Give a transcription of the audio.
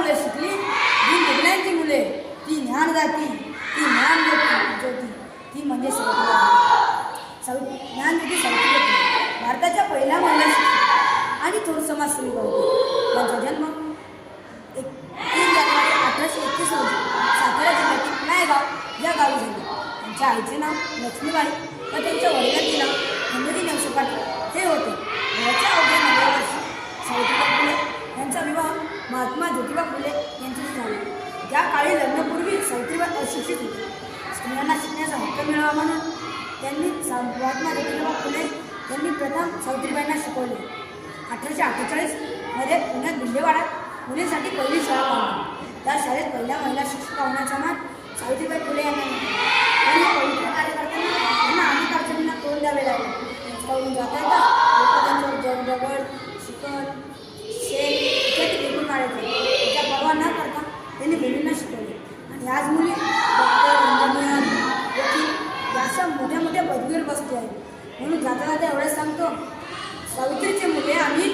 मुले शिकली, ती मुलांची मुले, ती ज्ञान जाती, ती ज्ञान ज्योती, ती म्हणजे ज्ञानज्योती सावित्रीबाई फुले. भारताच्या पहिल्या महिला शिक्षक आणि थोर समाजसेविका होत्या. त्यांचा जन्म 3 जानेवारी 1831 रोजी सातारा जिल्ह्यातील नायगाव या गावी झाले. त्यांच्या आईचे नाव लक्ष्मीबाई व त्यांच्या वडिलांचे नाव हेनरी नरसी पाटील हे होते. याच्या अवघ्या 9व्या वर्षी सावित्रीबाई फुले यांचा विवाह महात्मा ज्योतिबा फुले यांच्याशी झाला. ज्या काळी लग्नापूर्वी सावित्रीबाई अशिक्षित होती. स्त्रियांना शिकण्याचा हक्क मिळावा म्हणून त्यांनी महात्मा ज्योतिबा फुले यांनी प्रथम सावित्रीबाईंना शिकवले. 1848 मध्ये पुण्यात भिल्लेवाड्यात मुलींसाठी पहिली शाळा काढली. त्या शाळेत पहिल्या महिला शिक्षिका होण्याचा मान सावित्रीबाई फुले यांना मिळाला. पण या पवित्र कार्य करताना त्यांना अनेक अडचणींना तोंड द्यावे लागले. रस्त्यावरून जाता येता लोक त्यांच्यावर दगड, शिकण, शेण इत्यादी फेकून मारायचे. त्याच्या पर्वा न करता त्यांनी मुलींना शिकवले. आणि आज मुली डॉक्टर, इंजिनियर, वकील अशा मोठ्या मोठ्या पदवीवर बसते आहेत. म्हणून जाता जाता एवढंच सांगतो, सावित्रीची मुले आम्ही